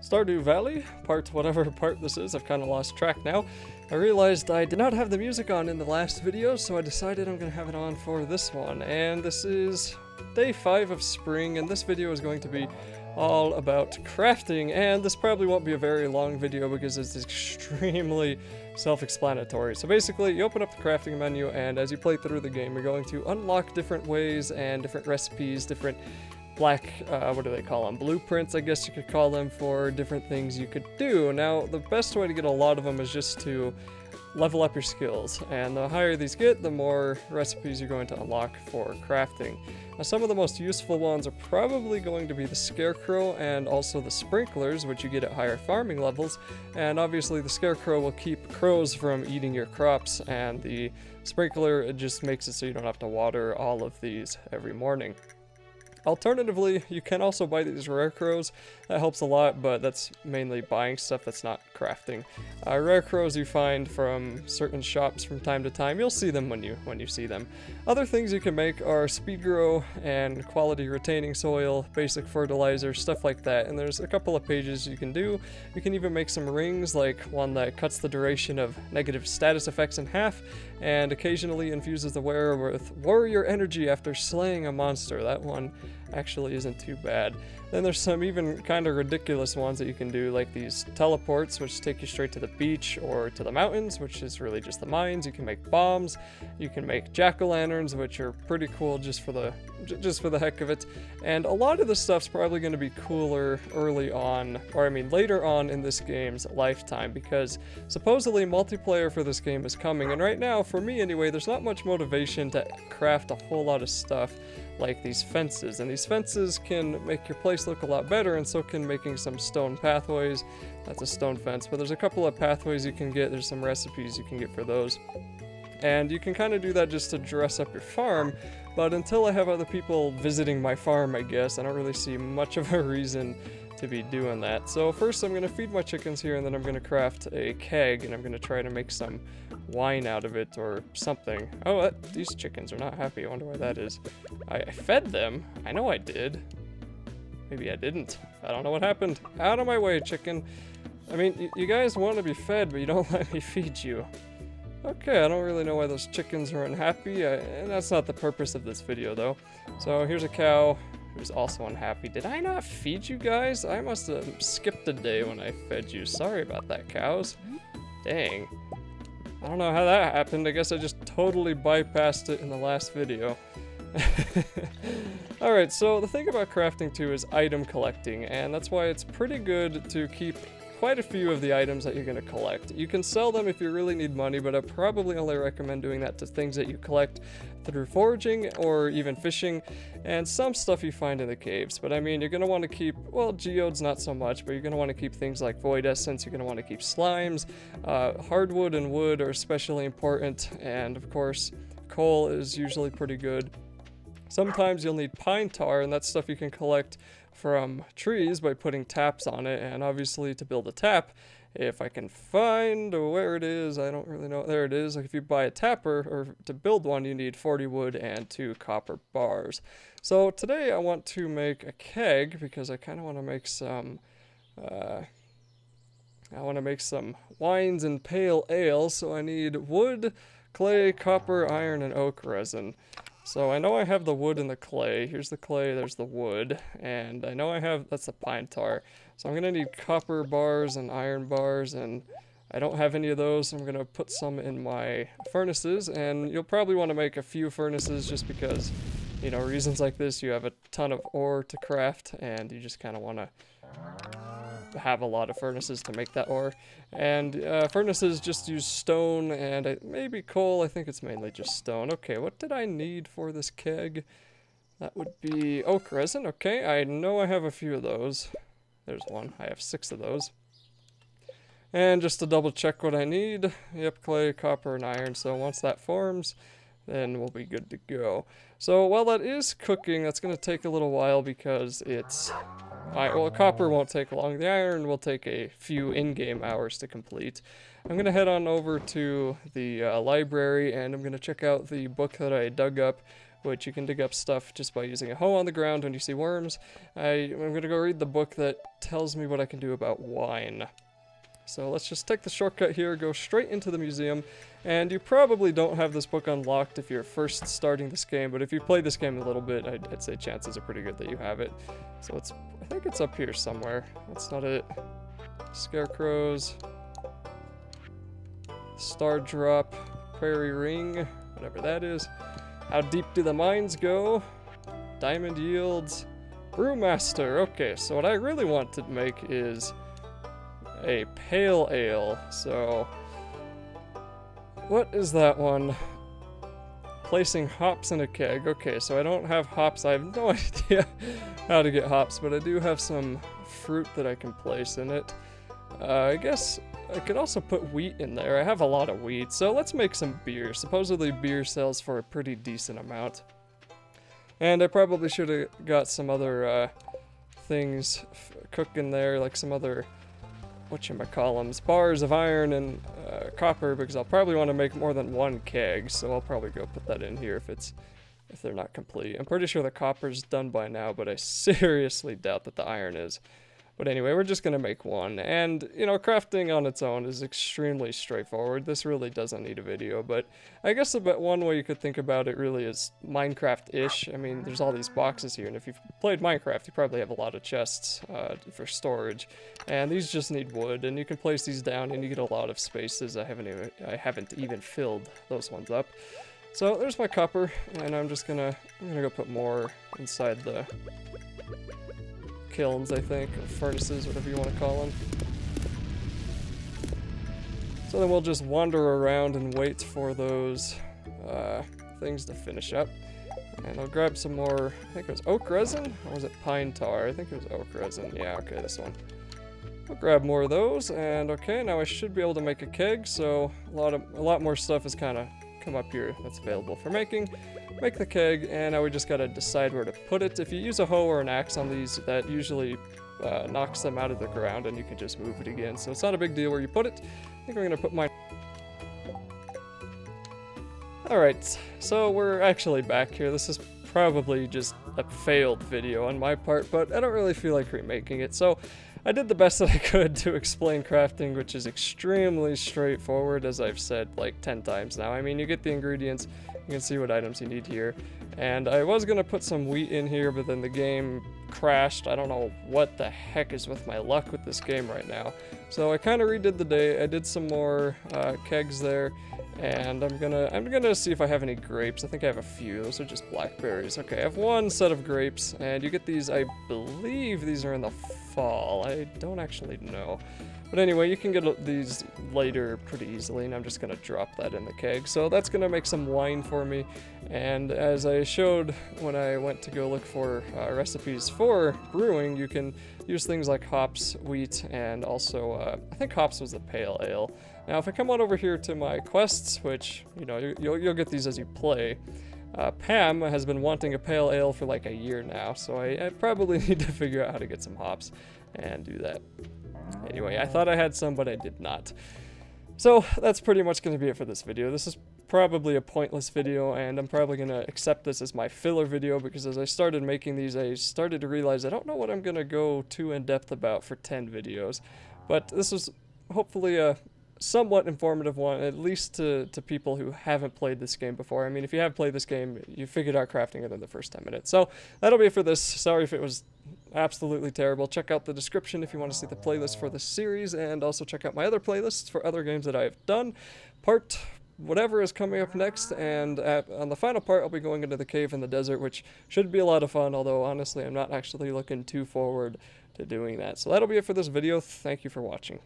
Stardew Valley, whatever part this is, I've kind of lost track now. I realized I did not have the music on in the last video, so I decided I'm going to have it on for this one. And this is day 5 of spring, and this video is going to be all about crafting, and this probably won't be a very long video because it's extremely self-explanatory. So basically, you open up the crafting menu, and as you play through the game, you're going to unlock different ways and different recipes, different what do they call them? Blueprints, I guess you could call them, for different things you could do. Now, the best way to get a lot of them is just to level up your skills, and the higher these get, the more recipes you're going to unlock for crafting. Now, some of the most useful ones are probably going to be the Scarecrow and also the sprinklers, which you get at higher farming levels, and obviously the Scarecrow will keep crows from eating your crops, and the sprinkler, it just makes it so you don't have to water all of these every morning. Alternatively, you can also buy these rare crows. That helps a lot, but that's mainly buying stuff that's not crafting. Rare crows you find from certain shops from time to time. You'll see them when you see them. Other things you can make are speed grow and quality retaining soil, basic fertilizer, stuff like that. And there's a couple of pages you can do. You can even make some rings, like one that cuts the duration of negative status effects in half, and occasionally infuses the wearer with warrior energy after slaying a monster. That one actually isn't too bad. Then there's some even kind of ridiculous ones that you can do, like these teleports, which take you straight to the beach or to the mountains, which is really just the mines. You can make bombs, you can make jack-o'-lanterns, which are pretty cool just for the heck of it. And a lot of the stuff's probably going to be cooler early on, or I mean later on in this game's lifetime, because supposedly multiplayer for this game is coming, and right now, for me anyway, there's not much motivation to craft a whole lot of stuff like these fences, and these fences can make your place look a lot better, and so can making some stone pathways. That's a stone fence, but there's a couple of pathways you can get. There's some recipes you can get for those, and you can kind of do that just to dress up your farm. But until I have other people visiting my farm, I guess, I don't really see much of a reason to be doing that. So first I'm going to feed my chickens here, and then I'm going to craft a keg, and I'm going to try to make some wine out of it or something. Oh, these chickens are not happy. I wonder why that is. I fed them. I know I did. Maybe I didn't. I don't know what happened. Out of my way, chicken. I mean, you guys want to be fed, but you don't let me feed you. Okay, I don't really know why those chickens are unhappy, and that's not the purpose of this video, though. So here's a cow who's also unhappy. Did I not feed you guys? I must have skipped a day when I fed you. Sorry about that, cows. Dang. I don't know how that happened. I guess I just totally bypassed it in the last video. Alright, so the thing about crafting too is item collecting, and that's why it's pretty good to keep quite a few of the items that you're going to collect. You can sell them if you really need money, but I probably only recommend doing that to things that you collect through foraging or even fishing, and some stuff you find in the caves. But I mean, you're going to want to keep, well, geodes not so much, but you're going to want to keep things like void essence, you're going to want to keep slimes, hardwood and wood are especially important, and of course, coal is usually pretty good. Sometimes you'll need pine tar, and that's stuff you can collect from trees by putting taps on it, and obviously to build a tap, if I can find where it is, I don't really know, there it is. Like if you buy a tapper, or to build one, you need 40 wood and 2 copper bars. So today I want to make a keg, because I kind of want to make some, wines and pale ale, so I need wood, clay, copper, iron, and oak resin. So I know I have the wood and the clay. Here's the clay, there's the wood, and I know I have, that's the pine tar. So I'm gonna need copper bars and iron bars, and I don't have any of those, so I'm gonna put some in my furnaces, and you'll probably want to make a few furnaces just because, you know, reasons like this, you have a ton of ore to craft, and you just kind of want to have a lot of furnaces to make that ore. And furnaces just use stone and maybe coal. I think it's mainly just stone. Okay, what did I need for this keg? That would be oak resin. Okay, I know I have a few of those. There's one. I have 6 of those. And just to double check what I need, yep, clay, copper, and iron. So once that forms, then we'll be good to go. So while that is cooking, that's going to take a little while because it's... well, copper won't take long. The iron will take a few in-game hours to complete. I'm going to head on over to the library, and I'm going to check out the book that I dug up, which you can dig up stuff just by using a hoe on the ground when you see worms. I'm gonna go read the book that tells me what I can do about wine. So let's just take the shortcut here, go straight into the museum, and you probably don't have this book unlocked if you're first starting this game, but if you play this game a little bit, I'd say chances are pretty good that you have it. So I think it's up here somewhere. That's not it. Scarecrows. Star Drop. Prairie Ring. Whatever that is. How deep do the mines go? Diamond Yields. Brewmaster. Okay, so what I really want to make is a pale ale. So what is that one? Placing hops in a keg. Okay, so I don't have hops. I have no idea how to get hops, but I do have some fruit that I can place in it. I guess I could also put wheat in there. I have a lot of wheat, so let's make some beer. Supposedly beer sells for a pretty decent amount. And I probably should have got some other things cooking there, like some other whatchamacallums, bars of iron and copper, because I'll probably want to make more than one keg, so I'll probably go put that in here if they're not complete. I'm pretty sure the copper's done by now, but I seriously doubt that the iron is. But anyway, we're just gonna make one, and you know, crafting on its own is extremely straightforward. This really doesn't need a video, but I guess one way you could think about it really is Minecraft-ish. I mean, there's all these boxes here, and if you've played Minecraft, you probably have a lot of chests for storage, and these just need wood, and you can place these down, and you get a lot of spaces. I haven't even filled those ones up. So there's my copper, and I'm gonna go put more inside the kilns, I think, or furnaces, whatever you want to call them. So then we'll just wander around and wait for those things to finish up. And I'll grab some more, I think it was oak resin, or was it pine tar? I think it was oak resin. Yeah, okay, this one. I'll grab more of those, and okay, now I should be able to make a keg, so a lot more stuff has kind of come up here that's available for making. Make the keg, and now we just gotta decide where to put it. If you use a hoe or an axe on these, that usually knocks them out of the ground, and you can just move it again. So it's not a big deal where you put it. I think we're gonna put mine. Alright, so we're actually back here. This is probably just a failed video on my part, but I don't really feel like remaking it. So I did the best that I could to explain crafting, which is extremely straightforward, as I've said like 10 times now. I mean, you get the ingredients, you can see what items you need here. And I was gonna put some wheat in here, but then the game crashed. I don't know what the heck is with my luck with this game right now. So I kind of redid the day. I did some more kegs there, and I'm gonna see if I have any grapes. I think I have a few. Those are just blackberries. Okay, I have one set of grapes, and you get these. I believe these are in the fall. I don't actually know. But anyway, you can get these later pretty easily, and I'm just gonna drop that in the keg. So that's gonna make some wine for me. And as I showed when I went to go look for recipes for brewing, you can use things like hops, wheat, and also I think hops was the pale ale. Now, if I come on over here to my quests, which you know you'll get these as you play. Pam has been wanting a pale ale for like a year now, so I probably need to figure out how to get some hops and do that. Anyway, I thought I had some, but I did not. So that's pretty much going to be it for this video. This is probably a pointless video, and I'm probably going to accept this as my filler video, because as I started making these, I started to realize I don't know what I'm going to go too in-depth about for 10 videos. But this was hopefully a somewhat informative one, at least to people who haven't played this game before. I mean, if you have played this game, you figured out crafting within the first 10 minutes. So that'll be it for this. Sorry if it was absolutely terrible. Check out the description if you want to see the playlist for this series, and also check out my other playlists for other games that I've done. Part whatever is coming up next, and on the final part I'll be going into the cave in the desert, which should be a lot of fun, although honestly I'm not actually looking too forward to doing that. So that'll be it for this video. Thank you for watching.